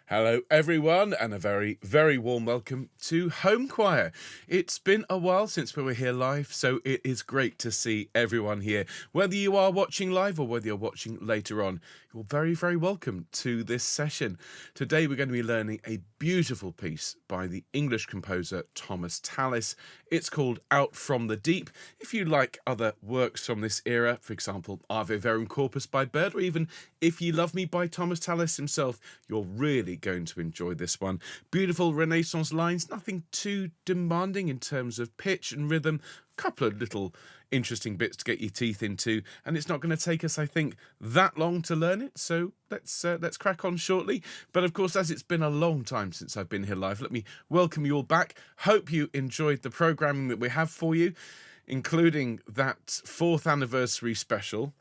Hello everyone, and a very, very warm welcome to Homechoir. It's been a while since we were here live, so it is great to see everyone here. Whether you are watching live or whether you're watching later on, you're very, very welcome to this session. Today we're going to be learning a beautiful piece by the English composer Thomas Tallis. It's called Out from the Deep. If you like other works from this era, for example, Ave Verum Corpus by Bird, or even If Ye Love Me by Thomas Tallis himself, you're really going to enjoy this one. Beautiful Renaissance lines, nothing too demanding in terms of pitch and rhythm. A couple of little interesting bits to get your teeth into, and it's not going to take us, I think, that long to learn it. So let's crack on shortly. But of course, as it's been a long time since I've been here live, let me welcome you all back. Hope you enjoyed the programming that we have for you, including that 4th anniversary special.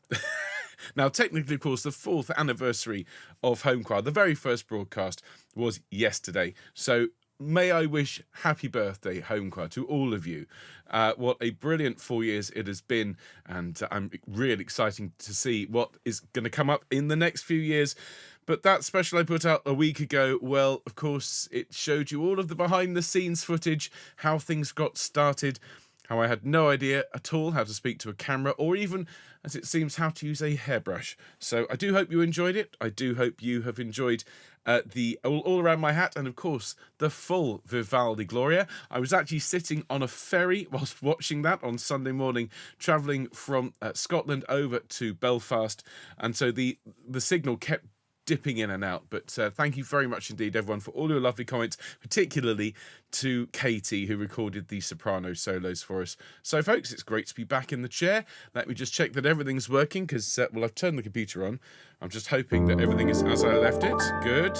Now, technically, of course, the 4th anniversary of Homechoir, the very first broadcast, was yesterday. So may I wish happy birthday, Homechoir, to all of you. What a brilliant 4 years it has been, and I'm really excited to see what is going to come up in the next few years. But that special I put out a week ago, well, of course, it showed you all of the behind-the-scenes footage, how things got started, how I had no idea at all how to speak to a camera, or even, as it seems, how to use a hairbrush. So I do hope you enjoyed it. I do hope you have enjoyed the All Around My Hat, and of course the full Vivaldi Gloria. I was actually sitting on a ferry whilst watching that on Sunday morning, travelling from Scotland over to Belfast, and so the signal kept dipping in and out, but thank you very much indeed, everyone, for all your lovely comments, particularly to Katie, who recorded the soprano solos for us. So folks, it's great to be back in the chair. Let me just check that everything's working, because well, I've turned the computer on. I'm just hoping that everything is as I left it. Good.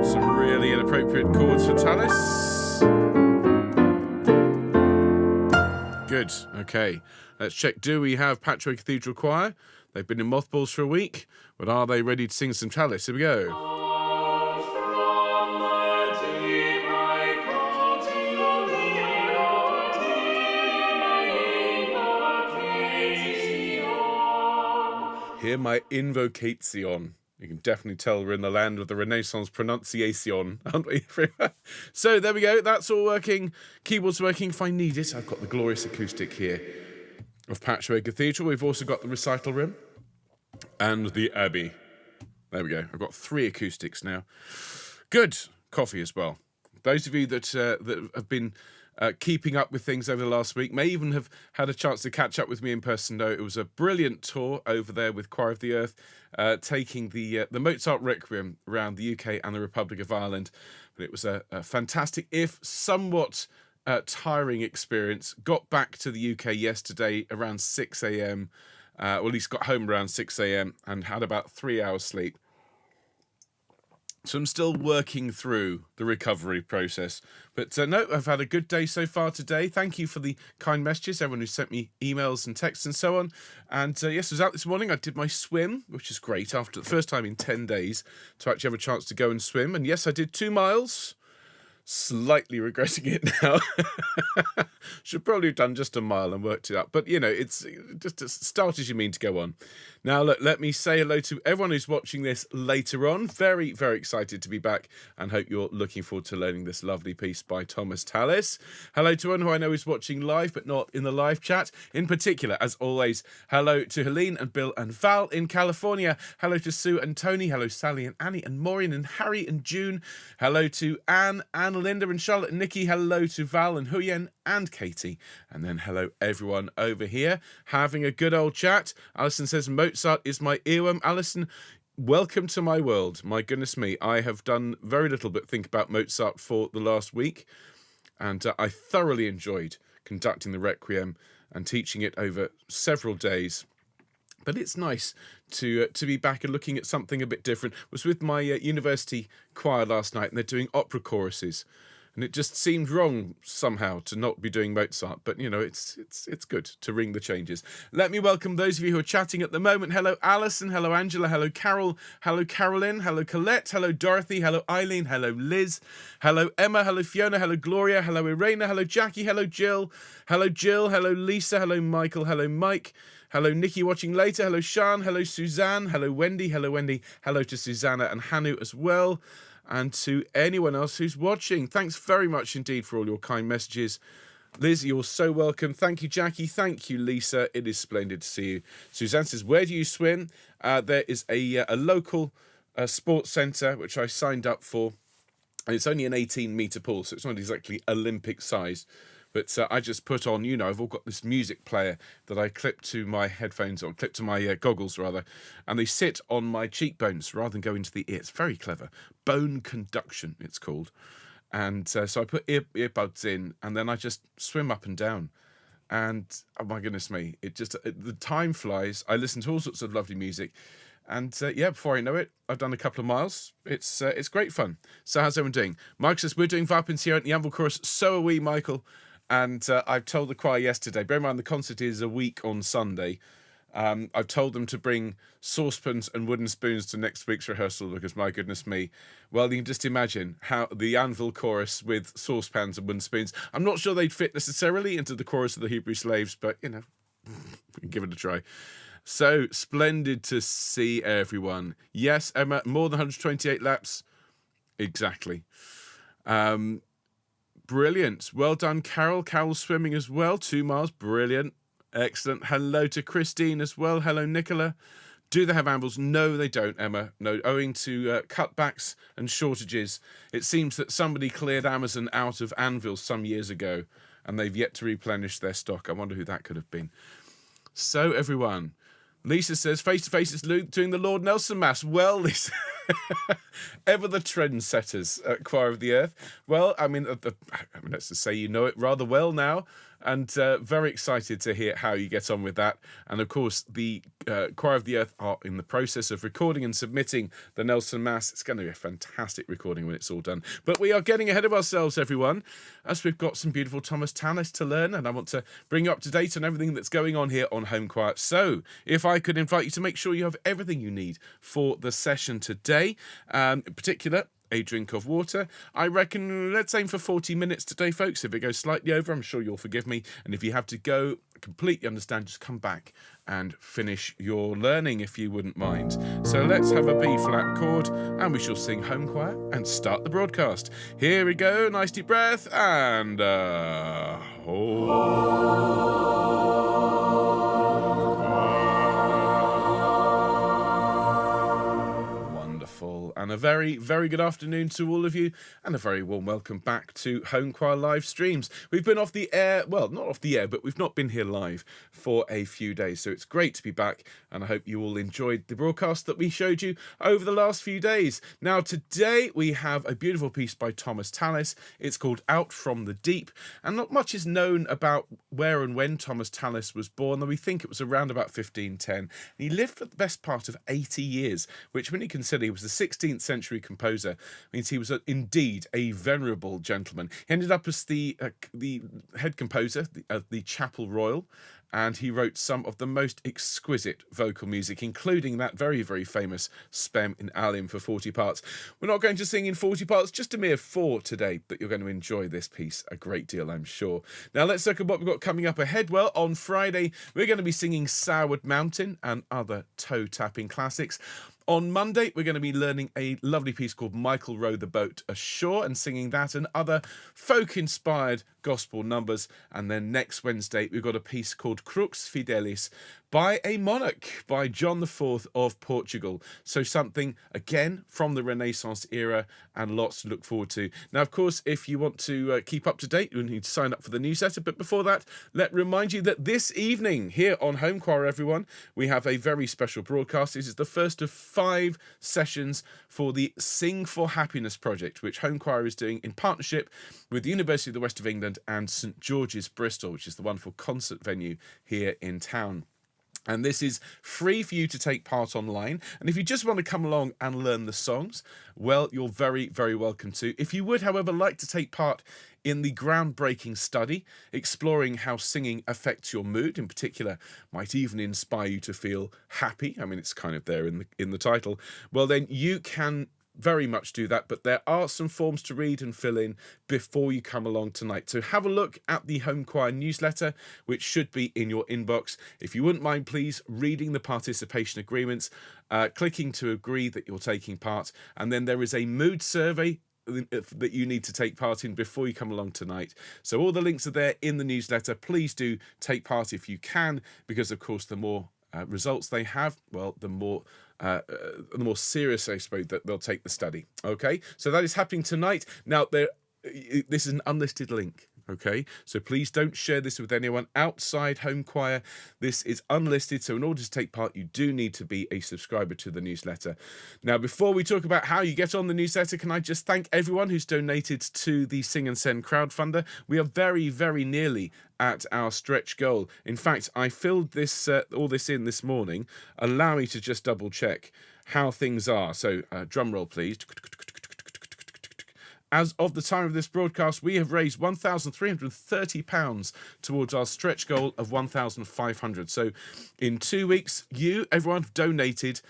Some really inappropriate chords for Tallis. Good. Okay, let's check. Do we have Patchway Cathedral Choir? They've been in mothballs for a week, but are they ready to sing some Tallis? Here we go. Hear my invocation. You can definitely tell we're in the land of the Renaissance pronunciation, aren't we? So there we go. That's all working. Keyboard's working. If I need it, I've got the glorious acoustic here of Patchway Cathedral. We've also got the recital room and the Abbey. There we go. I've got 3 acoustics now. Good. Coffee as well. Those of you that have been keeping up with things over the last week may even have had a chance to catch up with me in person. Though it was a brilliant tour over there with Choir of the Earth, taking the Mozart Requiem around the UK and the Republic of Ireland. But it was a fantastic, if somewhat tiring experience. Got back to the UK yesterday around 6 a.m. Or at least got home around 6 a.m. and had about 3 hours sleep. So I'm still working through the recovery process. But no, I've had a good day so far today. Thank you for the kind messages, everyone who sent me emails and texts and so on. And yes, I was out this morning. I did my swim, which is great, after the first time in 10 days to actually have a chance to go and swim. And yes, I did 2 miles. Slightly regretting it now. Should probably have done just a mile and worked it up. But, you know, it's just as start as you mean to go on. Now, look, let me say hello to everyone who's watching this later on. Very, very excited to be back and hope you're looking forward to learning this lovely piece by Thomas Tallis. Hello to everyone who I know is watching live but not in the live chat. In particular, as always, hello to Helene and Bill and Val in California. Hello to Sue and Tony. Hello, Sally and Annie and Maureen and Harry and June. Hello to Anne and Linda and Charlotte and Nikki. Hello to Val and Huyen and Katie. And then hello everyone over here having a good old chat. Alison says Mozart is my earworm. Alison, welcome to my world. My goodness me, I have done very little but think about Mozart for the last week, and I thoroughly enjoyed conducting the Requiem and teaching it over several days. But it's nice to be back and looking at something a bit different. I was with my university choir last night, and they're doing opera choruses. And it just seemed wrong somehow to not be doing Mozart. But, you know, it's good to ring the changes. Let me welcome those of you who are chatting at the moment. Hello, Alison. Hello, Angela. Hello, Carol. Hello, Carolyn. Hello, Colette. Hello, Dorothy. Hello, Eileen. Hello, Liz. Hello, Emma. Hello, Fiona. Hello, Gloria. Hello, Irena. Hello, Jackie. Hello, Jill. Hello, Jill. Hello, Lisa. Hello, Michael. Hello, Mike. Hello, Nikki watching later. Hello, Sean. Hello, Suzanne. Hello, Wendy. Hello, Wendy. Hello to Susanna and Hanu as well. And to anyone else who's watching. Thanks very much indeed for all your kind messages. Liz, you're so welcome. Thank you, Jackie. Thank you, Lisa. It is splendid to see you. Suzanne says, where do you swim? There is a local sports centre, which I signed up for. And it's only an 18-metre pool, so it's not exactly Olympic size. But I just put on, you know, I've all got this music player that I clip to my headphones, or clip to my goggles, rather, and they sit on my cheekbones rather than go into the ear. It's very clever. Bone conduction, it's called. And so I put earbuds in, and then I just swim up and down. And, oh my goodness me, the time flies. I listen to all sorts of lovely music. And yeah, before I know it, I've done a couple of miles. It's great fun. So how's everyone doing? Michael says, we're doing Vapins here at the Anvil Chorus. So are we, Michael. And I've told the choir yesterday, bear in mind the concert is a week on Sunday. I've told them to bring saucepans and wooden spoons to next week's rehearsal because, my goodness me, well, you can just imagine how the Anvil Chorus with saucepans and wooden spoons, I'm not sure they'd fit necessarily into the chorus of the Hebrew Slaves, but, you know, we can give it a try. So, splendid to see everyone. Yes, Emma, more than 128 laps. Exactly. Brilliant. Well done, Carol. Carol's swimming as well. 2 miles. Brilliant. Excellent. Hello to Christine as well. Hello, Nicola. Do they have anvils? No, they don't, Emma. No, owing to cutbacks and shortages. It seems that somebody cleared Amazon out of anvils some years ago, and they've yet to replenish their stock. I wonder who that could have been. So, everyone, Lisa says, face-to-face is doing the Lord Nelson Mass. Well, Lisa, ever the trendsetters at Choir of the Earth. Well, I mean, let's just say you know it rather well now. And very excited to hear how you get on with that. And of course, the Choir of the Earth are in the process of recording and submitting the Nelson Mass. It's going to be a fantastic recording when it's all done. But we are getting ahead of ourselves, everyone, as we've got some beautiful Thomas Tallis to learn. And I want to bring you up to date on everything that's going on here on Homechoir. So if I could invite you to make sure you have everything you need for the session today, in particular, a drink of water. I reckon let's aim for 40 minutes today, folks. If it goes slightly over, I'm sure you'll forgive me. And if you have to go, I completely understand. Just come back and finish your learning if you wouldn't mind. So let's have a B flat chord and we shall sing Homechoir and start the broadcast. Here we go. Nice deep breath and And a very, very good afternoon to all of you, and a very warm welcome back to Homechoir live streams. We've been off the air, well, not off the air, but we've not been here live for a few days, so it's great to be back, and I hope you all enjoyed the broadcast that we showed you over the last few days. Now, today we have a beautiful piece by Thomas Tallis. It's called Out from the Deep, and not much is known about where and when Thomas Tallis was born, though we think it was around about 1510. He lived for the best part of 80 years, which when you consider he was the 16th century composer means he was indeed a venerable gentleman. He ended up as the head composer of the Chapel Royal, and he wrote some of the most exquisite vocal music, including that very, very famous Spem in Alim for 40 parts. We're not going to sing in 40 parts, just a mere 4 today, but you're going to enjoy this piece a great deal, I'm sure. Now, let's look at what we've got coming up ahead. Well, on Friday, we're going to be singing Sourwood Mountain and other toe-tapping classics. On Monday, we're going to be learning a lovely piece called Michael Row the Boat Ashore and singing that and other folk-inspired gospel numbers. And then next Wednesday, we've got a piece called Crux Fidelis by a monarch, by John IV of Portugal. So something, again, from the Renaissance era and lots to look forward to. Now, of course, if you want to keep up to date, you need to sign up for the newsletter. But before that, let me remind you that this evening here on Homechoir, everyone, we have a very special broadcast. This is the first of 5 sessions for the Sing for Happiness project, which Homechoir is doing in partnership with the University of the West of England and St George's Bristol, which is the wonderful concert venue here in town. And this is free for you to take part online. And if you just want to come along and learn the songs, well, you're very, very welcome to. If you would, however, like to take part in the groundbreaking study exploring how singing affects your mood, in particular, might even inspire you to feel happy. I mean, it's kind of there in the title. Well, then you can very much do that, but there are some forms to read and fill in before you come along tonight. So have a look at the Homechoir newsletter, which should be in your inbox. If you wouldn't mind, please, reading the participation agreements, clicking to agree that you're taking part, and then there is a mood survey that you need to take part in before you come along tonight. So all the links are there in the newsletter. Please do take part if you can, because of course the more results they have, well, the more serious, I suppose, that they'll take the study. Okay, so that is happening tonight. Now, this is an unlisted link. Okay, so please don't share this with anyone outside Homechoir. This is unlisted, so in order to take part, you do need to be a subscriber to the newsletter. Now, before we talk about how you get on the newsletter, can I just thank everyone who's donated to the Sing and Send crowdfunder? We are very, very nearly at our stretch goal. In fact, I filled this all this in this morning. Allow me to just double check how things are. So, drum roll, please. As of the time of this broadcast, we have raised £1,330 towards our stretch goal of £1,500. So in 2 weeks, everyone, have donated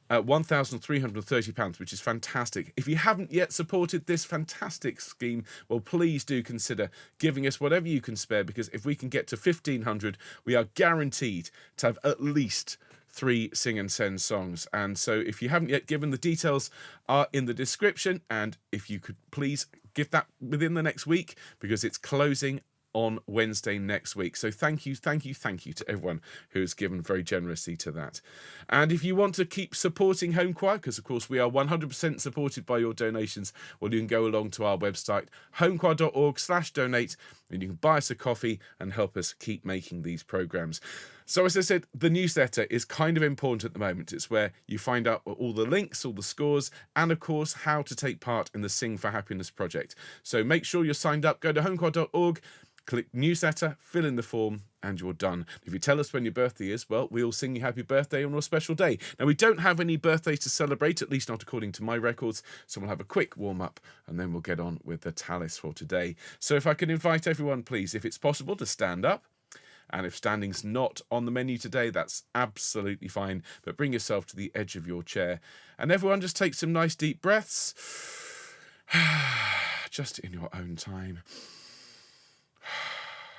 £1,330, which is fantastic. If you haven't yet supported this fantastic scheme, well, please do consider giving us whatever you can spare, because if we can get to 1,500, we are guaranteed to have at least 3 Sing and Send songs. And so if you haven't yet given, the details are in the description, and if you could please give that within the next week, because it's closing on Wednesday next week. So thank you to everyone who has given very generously to that. And if you want to keep supporting Homechoir, because of course we are 100% supported by your donations, well, you can go along to our website, homechoir.org/donate, and you can buy us a coffee and help us keep making these programs. So as I said, the newsletter is kind of important at the moment. It's where you find out all the links, all the scores, and of course, how to take part in the Sing for Happiness project. So make sure you're signed up. Go to homechoir.org, click newsletter, fill in the form, and you're done. If you tell us when your birthday is, well, we'll sing you happy birthday on your special day. Now, we don't have any birthdays to celebrate, at least not according to my records, so we'll have a quick warm-up, and then we'll get on with the Tallis for today. So if I can invite everyone, please, if it's possible, to stand up. And if standing's not on the menu today, that's absolutely fine. But bring yourself to the edge of your chair. And everyone just take some nice deep breaths. Just in your own time.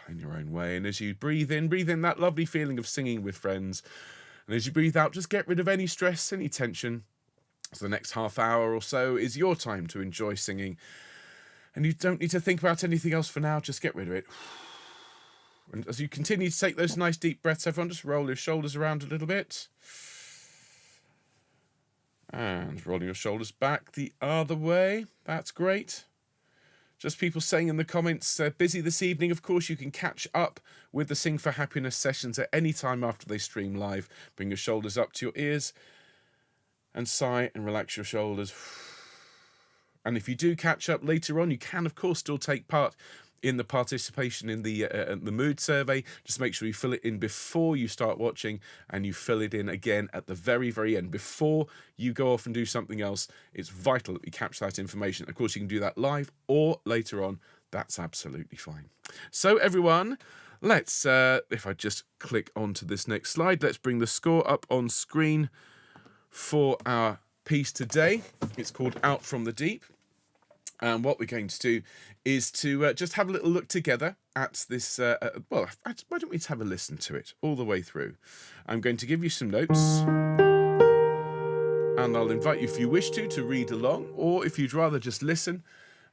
In your own way. And as you breathe in that lovely feeling of singing with friends. And as you breathe out, just get rid of any stress, any tension. So the next half hour or so is your time to enjoy singing. And you don't need to think about anything else for now. Just get rid of it. And as you continue to take those nice deep breaths, everyone just roll your shoulders around a little bit. And rolling your shoulders back the other way. That's great. Just people saying in the comments, busy this evening. Of course, you can catch up with the Sing for Happiness sessions at any time after they stream live. Bring your shoulders up to your ears and sigh and relax your shoulders. And if you do catch up later on, you can, of course, still take part in the participation in the mood survey. Just make sure you fill it in before you start watching, and you fill it in again at the very, very end. Before you go off and do something else, it's vital that we capture that information. Of course, you can do that live or later on. That's absolutely fine. So everyone, let's, if I just click onto this next slide, let's bring the score up on screen for our piece today. It's called Out from the Deep. And what we're going to do is to just have a little look together at this. Well, why don't we just have a listen to it all the way through? I'm going to give you some notes. And I'll invite you, if you wish to read along, or if you'd rather just listen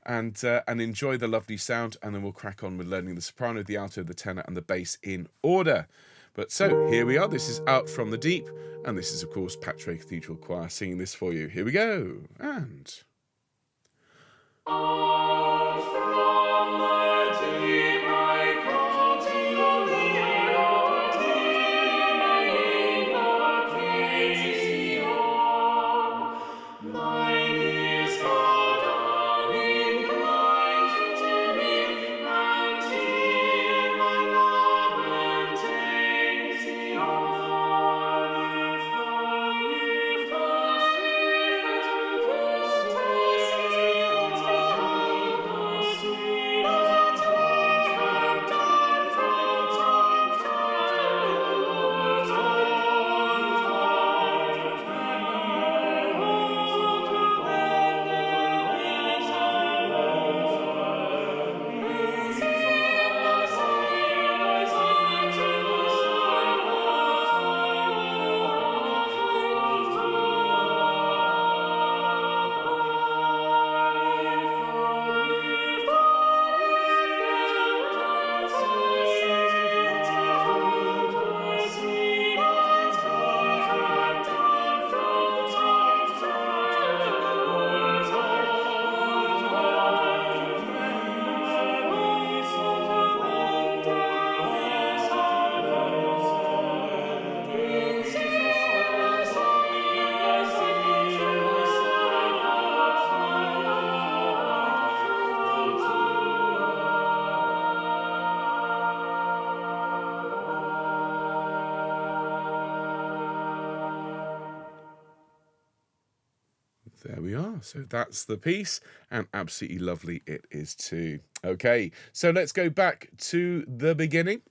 and enjoy the lovely sound. And then we'll crack on with learning the soprano, the alto, the tenor, and the bass in order. But so, here we are. This is Out from the Deep. And this is, of course, Patrick Cathedral Choir singing this for you. Here we go. And... Out from the deep I call to thee, invocation. Mine ears are inclined to thee, and hear my lamentation. we are. So that's the piece, and absolutely lovely it is too. Okay, so let's go back to the beginning.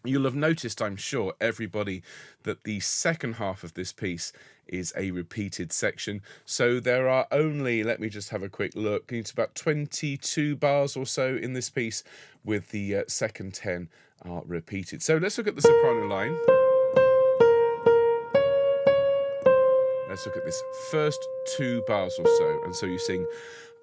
You'll have noticed, I'm sure, everybody, that the second half of this piece is a repeated section. So there are only, let me just have a quick look, it's about 22 bars or so in this piece, with the second 10 are repeated. So let's look at the soprano line. Let's look at this first 2 bars or so. And so you sing,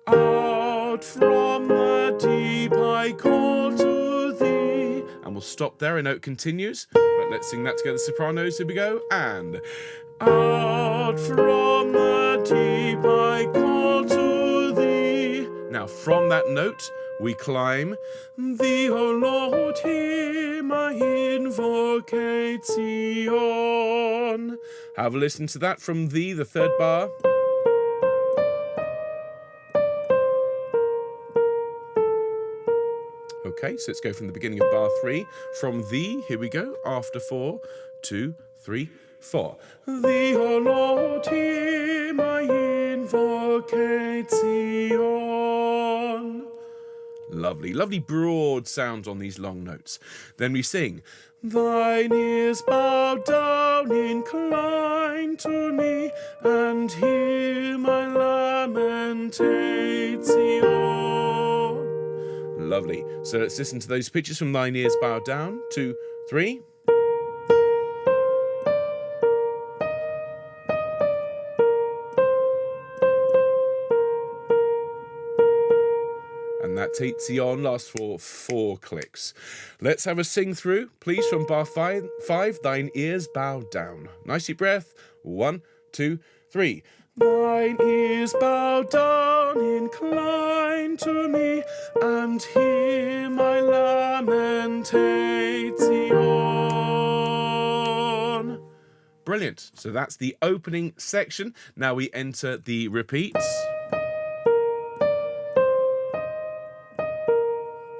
out from the deep I call to thee. And we'll stop there, a note continues. But let's sing that together, sopranos. Here we go. And out from the deep I call to thee. Now from that note, we climb. Thee, O Lord, hear my invocation. Have a listen to that from thee, the 3rd bar. Okay, so let's go from the beginning of bar 3. From thee, here we go, after 4, 2, 3, 4. Thee, O Lord, hear my invocation. Lovely, lovely broad sounds on these long notes. Then we sing, thine ears bow down, incline to me, and hear my lamentation. Lovely. So let's listen to those pitches from thine ears bow down. 2, 3. And that Tion lasts for 4 clicks. Let's have a sing through, please, from bar 5, thine ears bow down. Nice deep breath. 1, 2, 3. Thine ears bow down, incline to me, and hear my lamentation. Brilliant. So that's the opening section. Now we enter the repeats.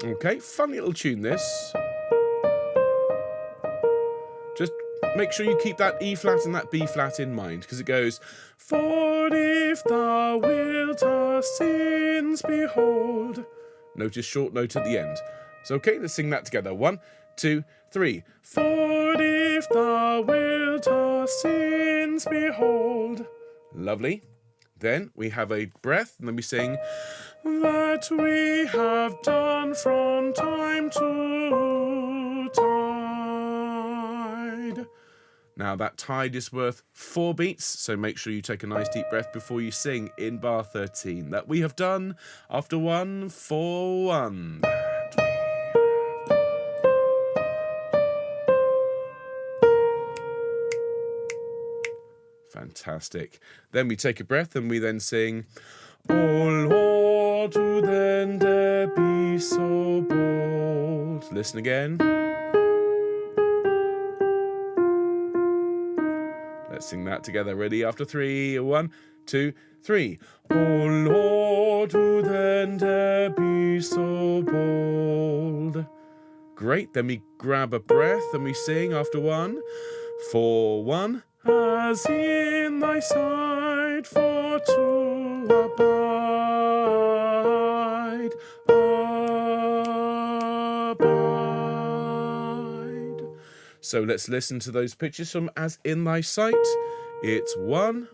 Okay, fun little tune this. Just make sure you keep that E flat and that B flat in mind, because it goes, for if thou wilt our sins behold. Notice short note at the end. So okay, let's sing that together. 1, 2, 3. For if thou wilt our sins behold. Lovely. Then we have a breath, and then we sing, that we have done from time to tide. Now that tide is worth 4 beats, so make sure you take a nice deep breath before you sing in bar 13. That we have done after 1, 4, 1. Fantastic. Then we take a breath and we then sing, O Lord, who then dare be so bold. Listen again. Let's sing that together. Ready? After 3. 1, 2, 3. O Lord, who then dare be so bold. Great. Then we grab a breath and we sing after 1, 4, 1. As in thy sight for to abide, abide. So let's listen to those pitches from As in thy sight. It's 1.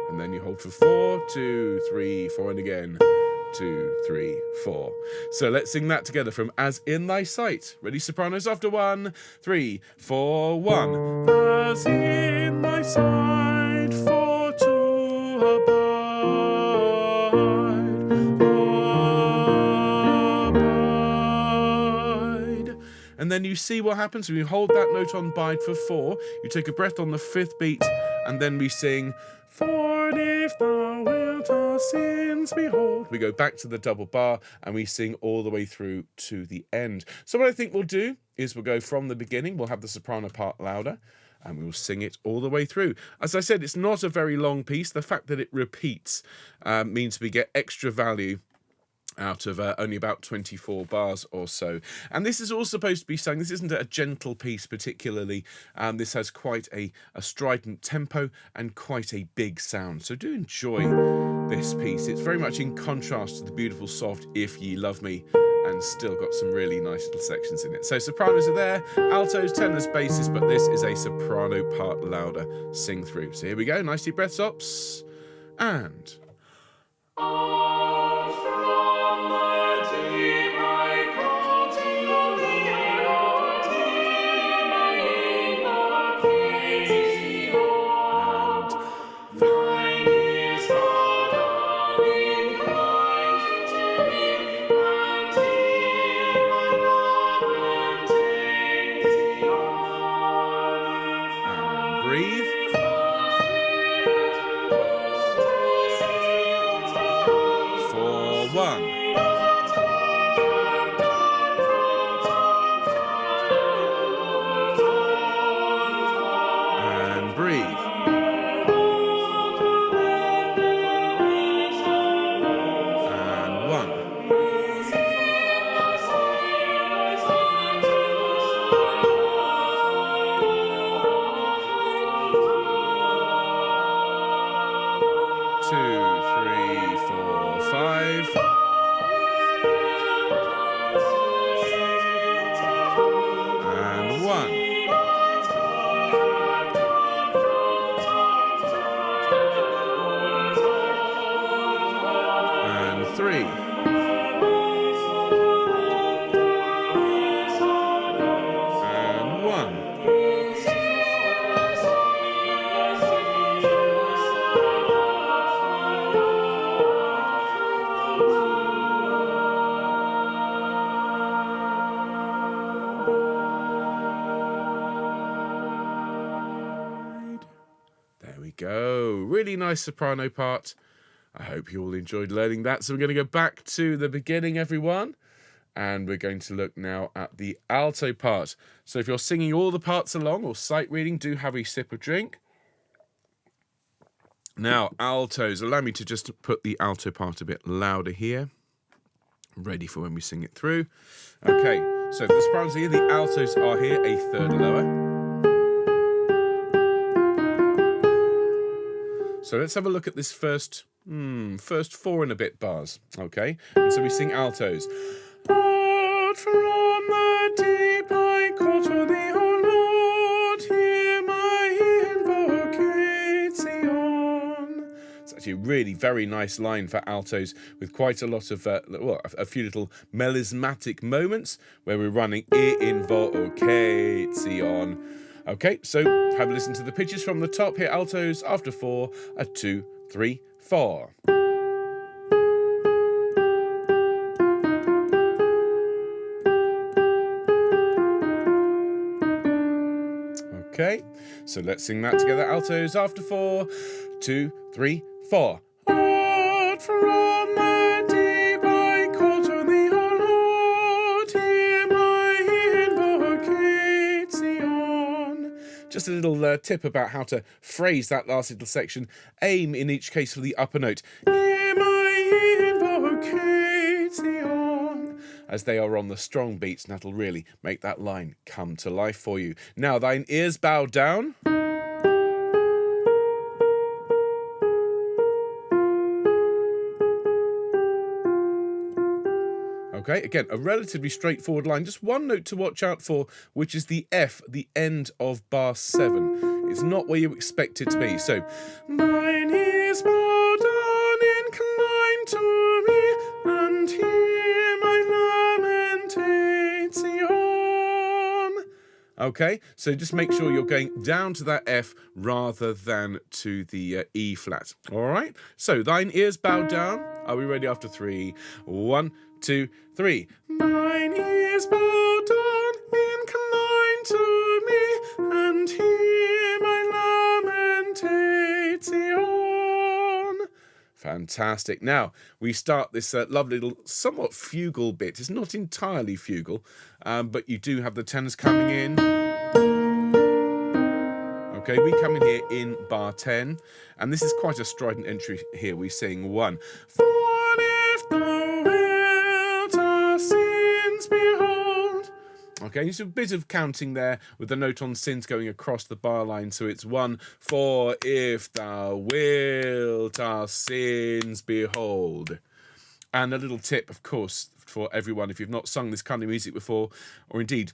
And then you hold for 4, 2, 3, 4, and again. 2, 3, 4. So let's sing that together from As in thy sight. Ready, sopranos? After 1, 3, 4, 1. As in thy sight for to abide. And then you see what happens when you hold that note on bide for 4. You take a breath on the 5th beat, and then we sing, for if thou wilt our sins behold. We go back to the double bar and we sing all the way through to the end. So what I think we'll do is we'll go from the beginning. We'll have the soprano part louder and we will sing it all the way through. As I said, it's not a very long piece. The fact that it repeats means we get extra value out of only about 24 bars or so. And this is all supposed to be sung. This isn't a gentle piece particularly. This has quite a strident tempo and quite a big sound. So do enjoy this piece. It's very much in contrast to the beautiful soft If Ye Love Me, and still got some really nice little sections in it. So sopranos are there, altos, tenors, basses, but this is a soprano part louder sing through. So here we go, nice deep breath stops, and... Go. Really nice soprano part. I hope you all enjoyed learning that. So we're going to go back to the beginning, everyone. And we're going to look now at the alto part. So if you're singing all the parts along or sight reading, do have a sip of drink. Now, altos. Allow me to just put the alto part a bit louder here. Ready for when we sing it through. Okay, so the sopranos are here. The altos are here, a third lower. So let's have a look at this first 4 and a bit bars, okay? And so we sing altos. Out from the deep I call to thee, O Lord, hear my invocation. It's actually a really very nice line for altos with quite a lot of, a few little melismatic moments where we're running invocation. Okay, so have a listen to the pitches from the top here. Altos after 4, a 2, 3, 4. Okay, so let's sing that together. Altos after 4, 2, 3, 4. Out from the deep I call to thee, O Lord, hear my invocation. Just a little tip about how to phrase that last little section. Aim in each case for the upper note. Hear my invocation. As they are on the strong beats, and that'll really make that line come to life for you. Now, thine ears bow down. Okay, again, a relatively straightforward line. Just one note to watch out for, which is the F, the end of bar 7. It's not where you expect it to be. So, thine ears bow down, incline to me, and hear my lamentation. Okay, so just make sure you're going down to that F rather than to the E flat. All right, so thine ears bow down. Are we ready after 3? 1, 2, 3. Mine ears bow down, incline to me, and hear my lamentation. Fantastic. Now, we start this lovely little, somewhat fugal bit. It's not entirely fugal, but you do have the tenors coming in. Okay, we come in here in bar 10, and this is quite a strident entry here. We sing 1. For if the Okay, just a bit of counting there with the note on sins going across the bar line. So it's 1, for if thou wilt our sins behold. And a little tip, of course, for everyone, if you've not sung this kind of music before, or indeed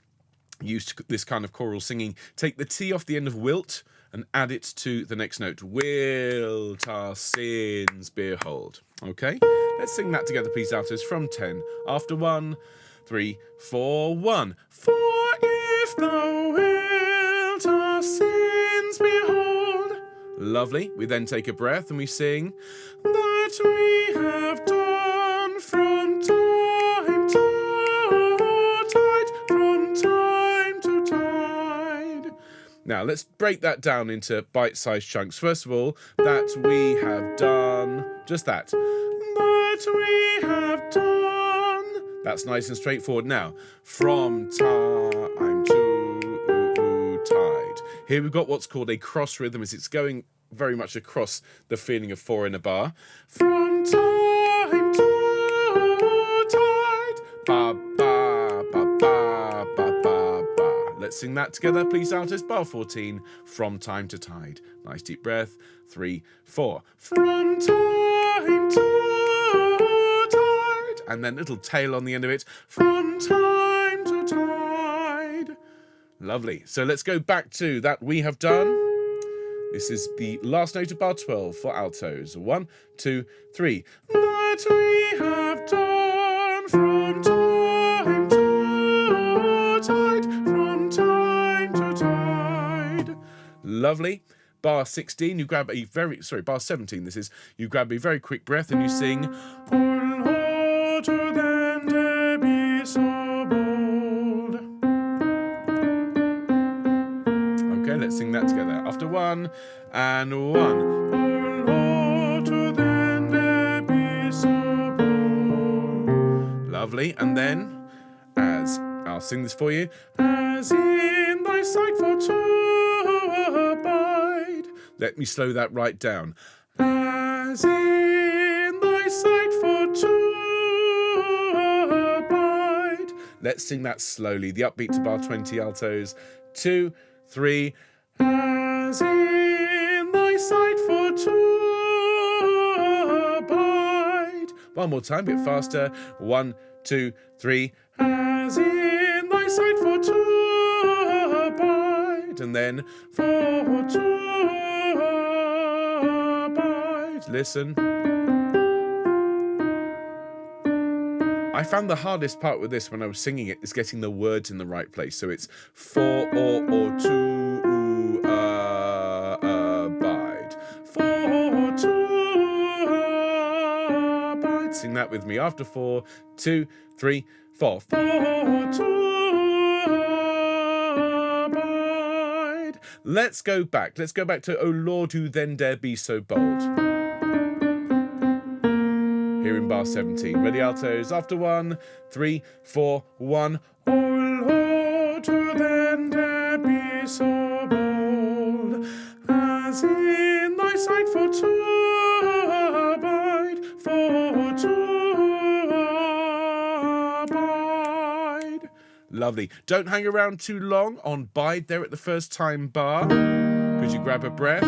used this kind of choral singing, take the T off the end of wilt and add it to the next note. Wilt our sins behold. Okay, let's sing that together, please, altos, from 10. After 1, 3, 4, 1. For if thou wilt our sins behold. Lovely. We then take a breath and we sing that we have done from time to tide, from time to tide. Now, let's break that down into bite-sized chunks. First of all, that we have done, just that. That we have done. That's nice and straightforward. Now, from time to tide. Here we've got what's called a cross rhythm, as it's going very much across the feeling of 4 in a bar. From time to tide. Ba, ba, ba, ba, ba, ba, ba. Let's sing that together, please, altos. Bar 14, from time to tide. Nice deep breath. 3, 4. From time to tide. And then little tail on the end of it. From time to tide. Lovely. So let's go back to that we have done. This is the last note of bar 12 for altos. 1, 2, 3. That we have done from time to tide, from time to tide. Lovely. Bar 16, you grab a very, bar 17 this is, you grab a very quick breath and you sing, oh Lord, to then there be so bold. Okay, let's sing that together. After 1 and 1. Oh Lord, to then there be so bold. Lovely. And then, as I'll sing this for you, as in thy sight for to abide. Let me slow that right down. As in thy sight for to abide. Let's sing that slowly. The upbeat to bar 20 altos. 2, 3. As in thy sight for to abide. One more time, a bit faster. 1, 2, 3. As in thy sight for to abide. And then for to abide. Listen. I found the hardest part with this when I was singing it is getting the words in the right place. So it's for or to abide. For to abide. Sing that with me. After 4, 2, 3, 4. For to abide. Let's go back. Let's go back to O Lord, who then dare be so bold. Here in bar 17. Ready, altos? After 1, 3, 4, 1. Oh Lord, who then dare be so bold, as in thy sight for to abide, for to abide. Lovely. Don't hang around too long on bide there at the first time bar. Could you grab a breath?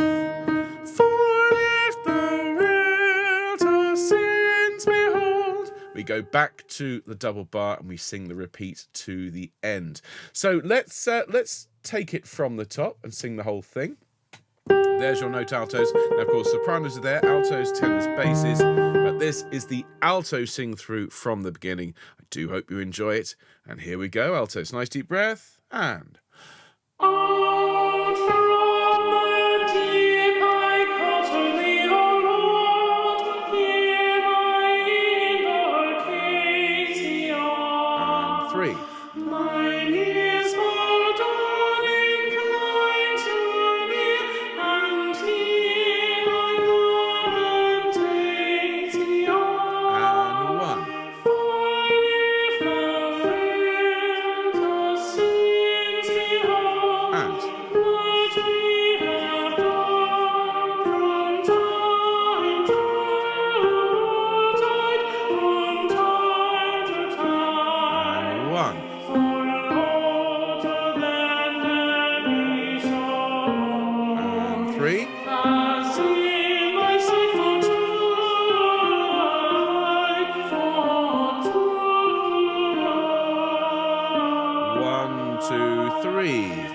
We go back to the double bar and we sing the repeat to the end. So let's take it from the top and sing the whole thing. There's your note, altos. Now, of course, sopranos are there, altos, tenors, basses, but this is the alto sing through from the beginning. I do hope you enjoy it. And here we go, altos. Nice deep breath and... Mine ears, my darling, incline to me, and hear my lament thee on. And 1. For if thou wilt our sins behold, 3.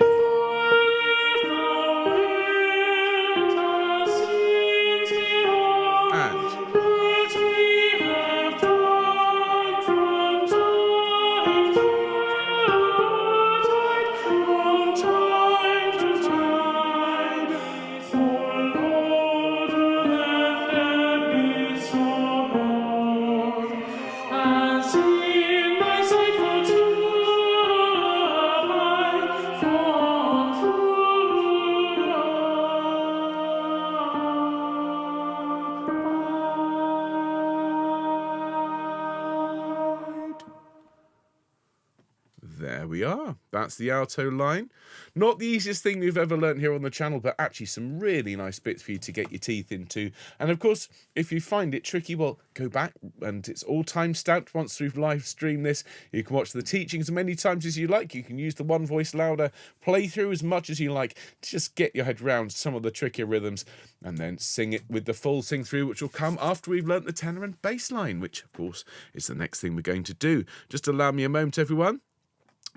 There we are. That's the alto line. Not the easiest thing we've ever learned here on the channel, but actually some really nice bits for you to get your teeth into. And of course, if you find it tricky, well, go back, and it's all time-stamped once we've live streamed this. You can watch the teachings as many times as you like. You can use the one voice louder, play through as much as you like, to just get your head around some of the trickier rhythms, and then sing it with the full sing-through, which will come after we've learnt the tenor and bass line, which, of course, is the next thing we're going to do. Just allow me a moment, everyone,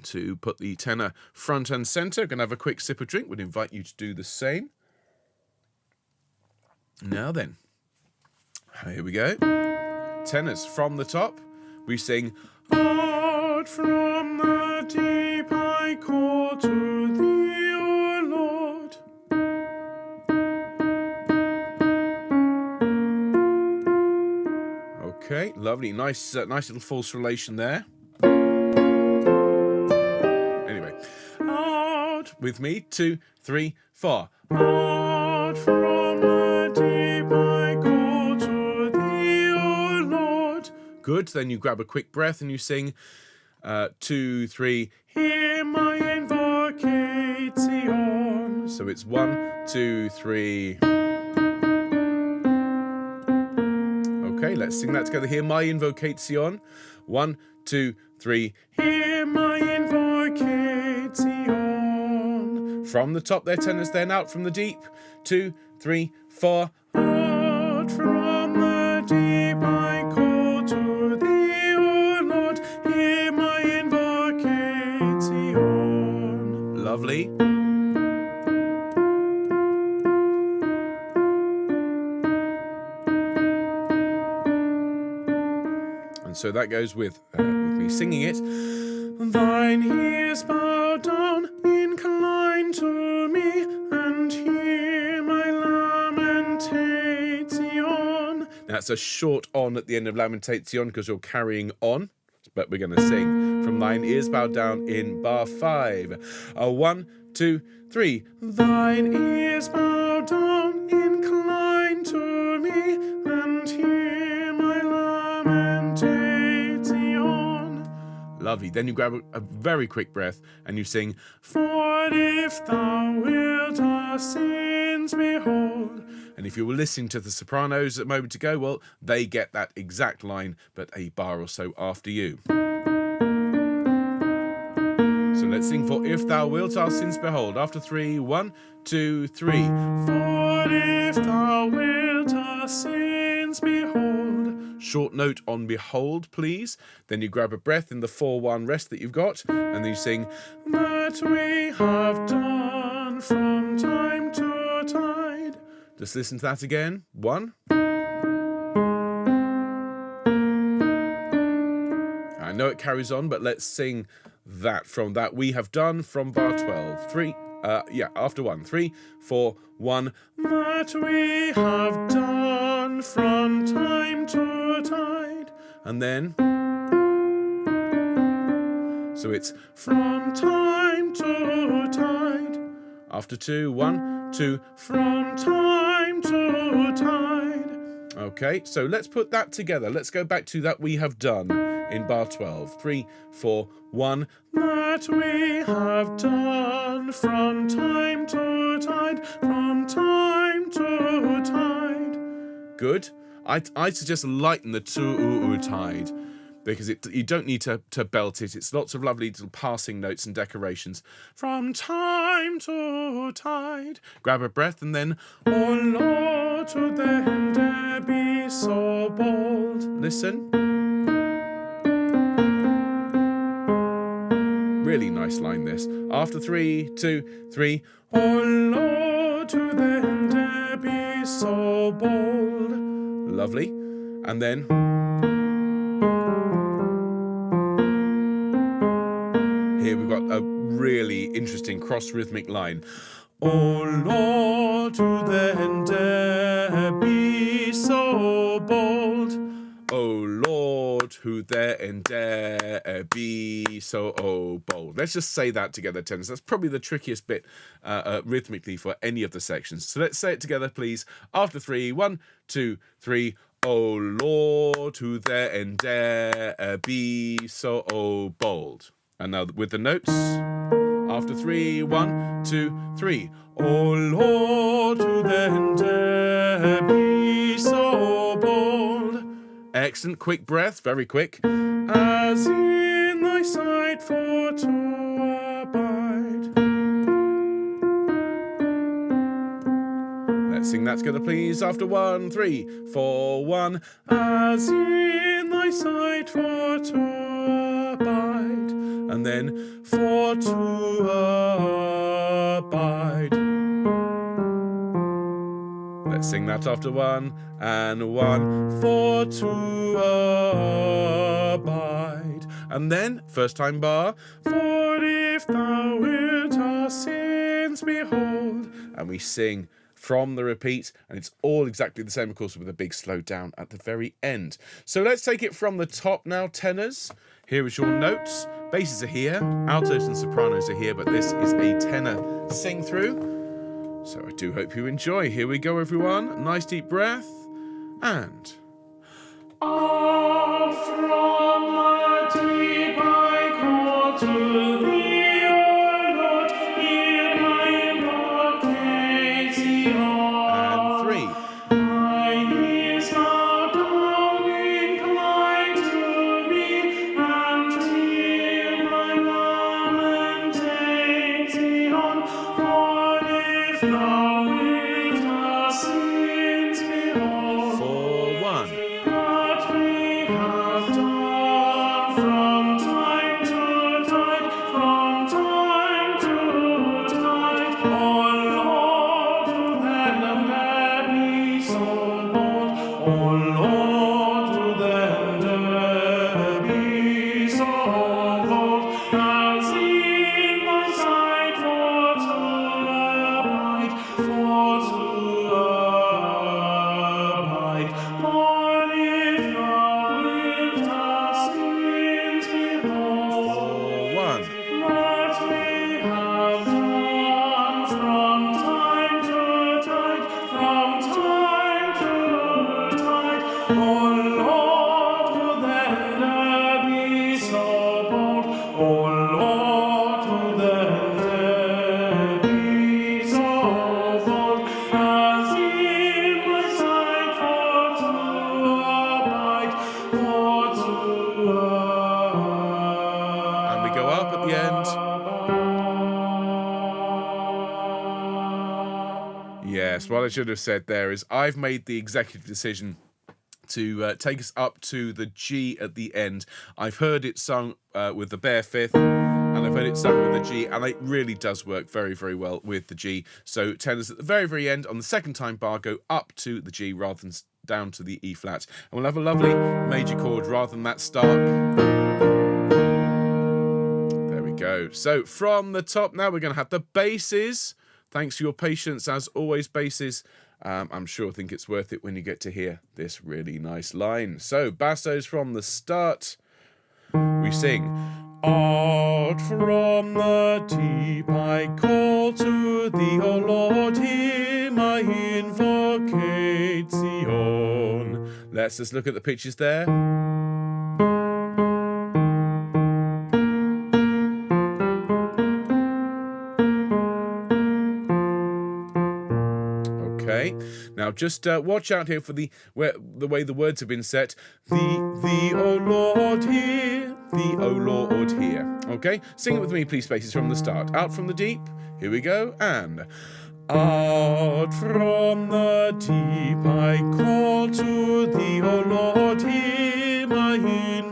to put the tenor front and centre. Going to have a quick sip of drink. Would invite you to do the same. Now then, here we go. Tenors from the top. We sing, out from the deep I call to thee, O Lord. Okay, lovely. Nice little false relation there. With me, 2, 3, 4. Out from the deep I call to thee, O Lord. Good. Then you grab a quick breath and you sing 2, 3. Hear my invocation. So it's 1, 2, 3. Okay, let's sing that together. Hear my invocation. 1, 2, 3. Hear my invocation. From the top there, tenors, then out from the deep. 2, 3, 4. Out from the deep I call to thee, O Lord. Hear my invocation. Lovely. And so that goes with me singing it. Thine ears bow down, incline to me, and hear my lamentation. That's a short on at the end of lamentation because you're carrying on, but we're going to sing from thine ears bow down in bar 5. 1, 2, 3. Thine ears bow down, incline to me, and hear my lamentation. Lovely. Then you grab a very quick breath and you sing, for if thou wilt our sins behold. And if you were listening to the Sopranos a moment ago, well, they get that exact line, but a bar or so after you. So let's sing for if thou wilt our sins behold. After 3, 1, 2, 3. For if thou wilt our sins behold. Short note on behold, please. Then you grab a breath in the 4-1 rest that you've got, and then you sing, that we have done from time to tide. Just listen to that again. 1. I know it carries on, but let's sing that from that we have done from bar 12. 3. After 1. 3, 4, 1. That we have done from time to tide. And then, so it's from time to tide. After 2, 1, 2. From time to tide. Okay, so let's put that together. Let's go back to that we have done in bar 12. 3, 4, 1. That we have done from time to tide, from time to tide. Good. I suggest lighten the to tide, because you don't need to belt it. It's lots of lovely little passing notes and decorations. From time to tide. Grab a breath and then, oh Lord, to then dare be so bold. Listen. Really Really nice line this. After 3, 2, 3. Oh Lord, who then dare be so bold? Lovely. And then here we've got a really interesting cross-rhythmic line. Oh Lord, who then dare be so bold? Oh Lord, who then dare be so bold? Let's just say that together, tenors. That's probably the trickiest bit rhythmically for any of the sections. So let's say it together, please. After 3, 1, 2, 3. Oh Lord, who then dare be so bold? And now with the notes. After 3, 1, 2, 3. Oh Lord, who then dare be so bold? Excellent. Quick breath, very quick. As in thy sight for to abide. Let's sing that together, please. After 1, 3, 4, 1. As in thy sight for to abide. And then for to abide. Let's sing that after 1 and 1. For to abide. And then, first time bar. For if thou wilt our sins behold. And we sing from the repeat, and it's all exactly the same, of course, with a big slow down at the very end. So let's take it from the top now, tenors. Here is your notes. Basses are here, altos and sopranos are here, but this is a tenor sing through. So I do hope you enjoy. Here we go, everyone. Nice deep breath, and out from the deep I call to thee, O Lord, hear my invocation. And 3. My ears now down incline to me, and hear my lamentation. For if thou wilt our sins behold, 4, 1. What we have done from time to time, from time to time. Oh Lord, who then dare be so bold? Oh Lord, who then dare be so bold? As in my sight for to abide, for to abide. For if thou wilt our sins behold, 1. What we have done from time to time, from time to time. Oh Lord, who then dare be so bold? Oh Lord, who then dare be so bold? As in my sight for to abide, for to abide. And we go up at the end. Yes, what I should have said there is I've made the executive decision to take us up to the G at the end. I've heard it sung with the bare fifth, and I've heard it sung with the G, and it really does work very, very well with the G. So tenors at the very, very end on the second time bar go up to the G rather than down to the E flat. And we'll have a lovely major chord rather than that stark. There we go. So from the top now we're going to have the basses. Thanks for your patience as always, basses. I'm sure think it's worth it when you get to hear this really nice line. So bassos from the start. We sing, out from the deep I call to thee, O Lord, hear my invocation. Let's just look at the pitches there. Okay, now just watch out here for the way the words have been set. Thee, O Lord, hear. Thee, O Lord, hear. Okay, sing it with me, please, spaces, from the start. Out from the deep. Here we go, and out from the deep I call to thee, O Lord, hear my invocation.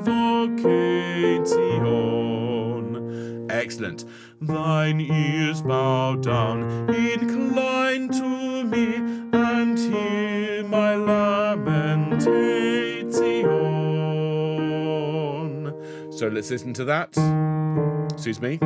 Excellent. Excellent. Thine ears bow down, incline to me, and hear my lamentation. So let's listen to that. Excuse me.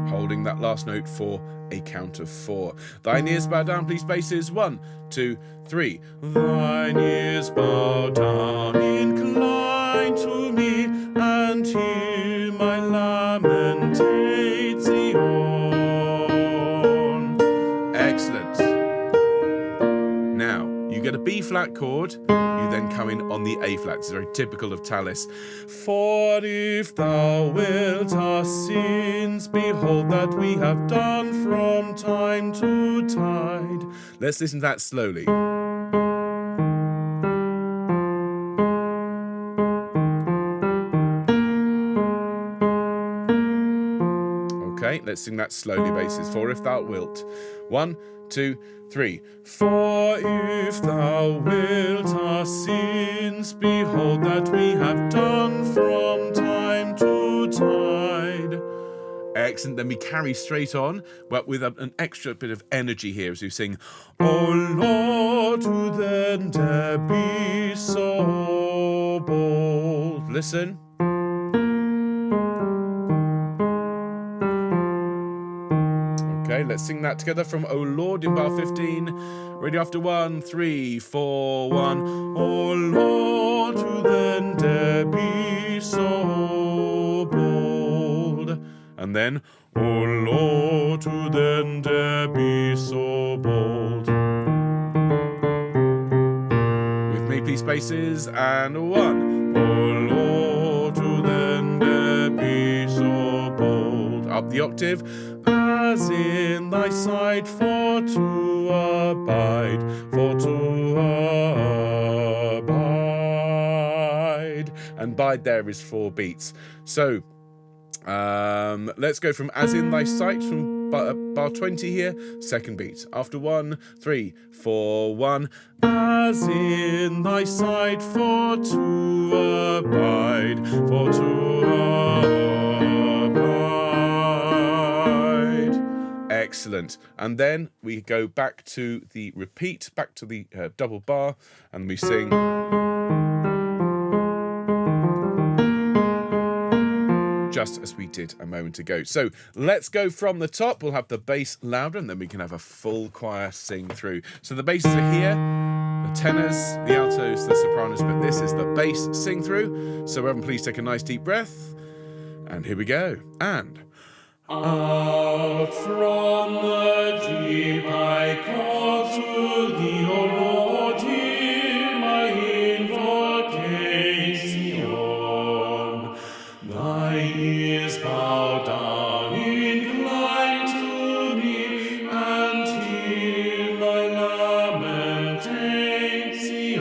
Holding that last note for a count of 4. Thine ears bow down, please, basses. 1, 2, 3. Thine ears bow down, incline to me, and hear my lamentation. Excellent. Now, you get a B flat chord, you then come in on the A flat. It's very typical of Tallis. For if thou wilt our sins behold that we have done from time to tide. Let's listen to that slowly. Okay, let's sing that slowly, basses. For if thou wilt. 1, 2, 3. For if thou wilt our sins behold that we have done from time to tide. Excellent. Then we carry straight on, but with an extra bit of energy here as we sing, O Lord, who then dare be so bold. Listen. Okay, let's sing that together from O Lord in bar 15. Ready after 1, 3, 4, 1. O Lord, who then dare be so bold. And then, O Lord, who then dare be so bold. With me, please, spaces, and 1. O Lord, who then dare be so bold. Up the octave. As in thy sight for to abide, and bide there is 4 beats. So let's go from as in thy sight from bar 20 here, second beat. After 1, 3, 4, 1. As in thy sight for to abide, Excellent. And then we go back to the repeat, back to the double bar, and we sing. Just as we did a moment ago. So let's go from the top. We'll have the bass louder, and then we can have a full choir sing through. So the basses are here, the tenors, the altos, the sopranos, but this is the bass sing through. So everyone please take a nice deep breath. And here we go. And out from the deep I call to thee, O Lord, hear my invocation. Thy ears bow down, incline to me, and hear my lamentation.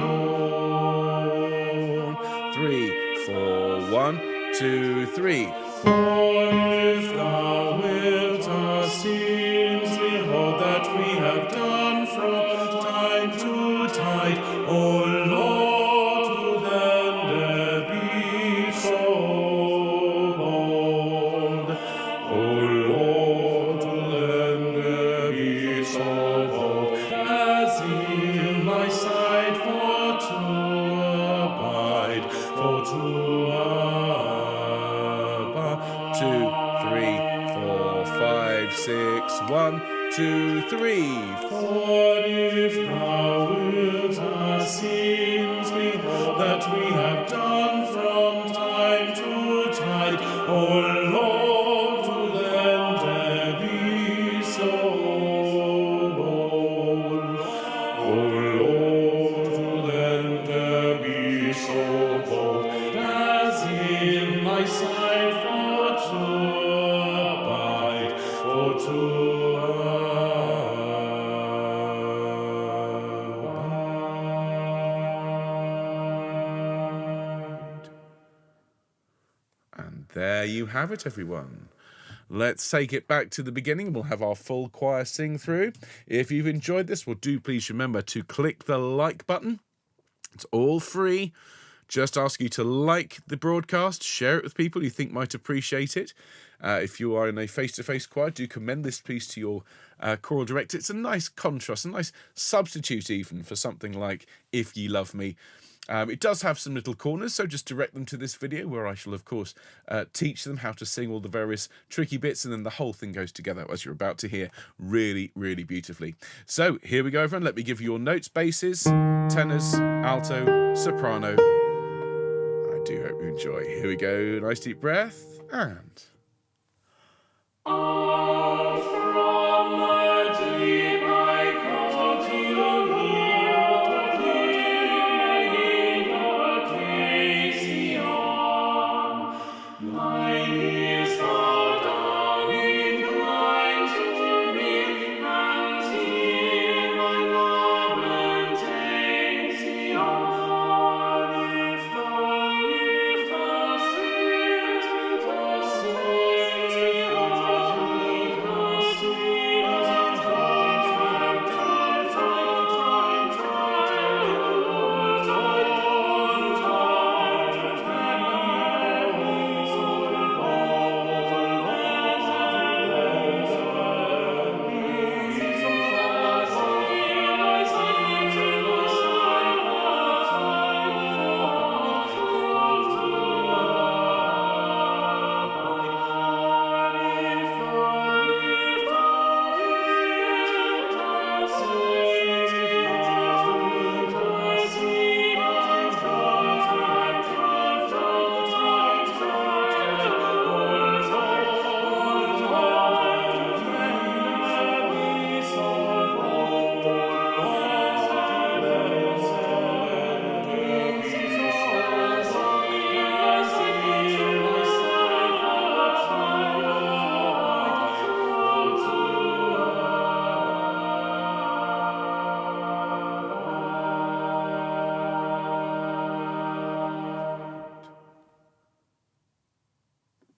3, 4, 1, 2, 3. For if thou wilt our sins behold that we have done from time to tide, O Lord, who then dare be so bold. O Lord, who then dare be so bold, as in thy sight for to abide, for to abide. 2, 3, 4, 5, 6, 1, 2, 3. For if thou wilt our sins behold that we have done from time to tide, O Lord, who then dare be so bold. O Lord, who then dare be so bold, as in thy sight for to abide, for to abide. And there you have it, everyone. let's take it back to the beginning. We'll have our full choir sing through. If you've enjoyed this, well, do please remember to click the like button. It's all free. Just ask you to like the broadcast, share it with people you think might appreciate it. If you are in a face-to-face choir, do commend this piece to your choral director. It's a nice contrast, a nice substitute even for something like If Ye Love Me. It does have some little corners, so just direct them to this video where I shall, of course, teach them how to sing all the various tricky bits, and then the whole thing goes together, as you're about to hear, really, really beautifully. So here we go, everyone. Let me give you your notes: basses, tenors, alto, soprano. I do hope you enjoy. Here we go. Nice deep breath, and... Out from the deep I call to you, my ears are down, inclined to me, and hear my lamentation. If thou seest the sea,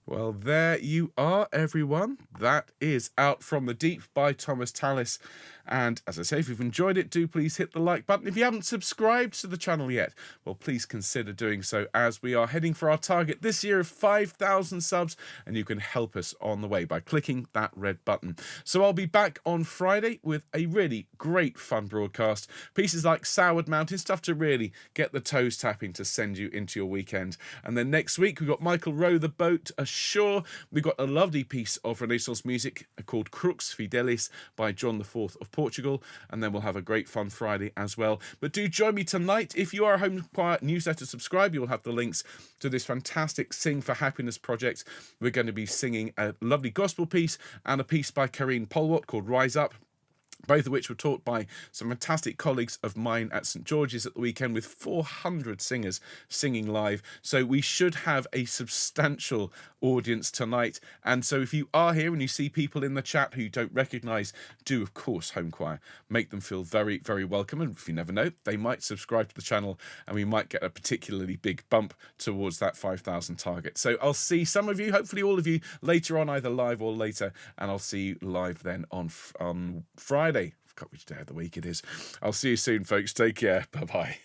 Well, there you are, everyone. That is Out from the Deep by Thomas Tallis. And as I say, if you've enjoyed it, do please hit the like button. If you haven't subscribed to the channel yet, well, please consider doing so, as we are heading for our target this year of 5,000 subs, and you can help us on the way by clicking that red button. So I'll be back on Friday with a really great fun broadcast. Pieces like Soured Mountain, stuff to really get the toes tapping to send you into your weekend. And then next week, we've got Michael Rowe, The Boat Ashore. We've got a lovely piece of Renaissance music called Crux Fidelis by John IV of Portugal, and then we'll have a great fun Friday as well. But do join me tonight. If you are a Homechoir newsletter subscriber, you'll have the links to this fantastic Sing for Happiness project. We're going to be singing a lovely gospel piece and a piece by Karine Polwart called Rise Up, both of which were taught by some fantastic colleagues of mine at St George's at the weekend, with 400 singers singing live. So we should have a substantial audience tonight. And so if you are here and you see people in the chat who you don't recognise, do, of course, Homechoir. Make them feel very, very welcome. And if you never know, they might subscribe to the channel and we might get a particularly big bump towards that 5,000 target. So I'll see some of you, hopefully all of you, later on, either live or later. And I'll see you live then on Friday. I forgot which day of the week it is. I'll see you soon, folks. Take care. Bye-bye.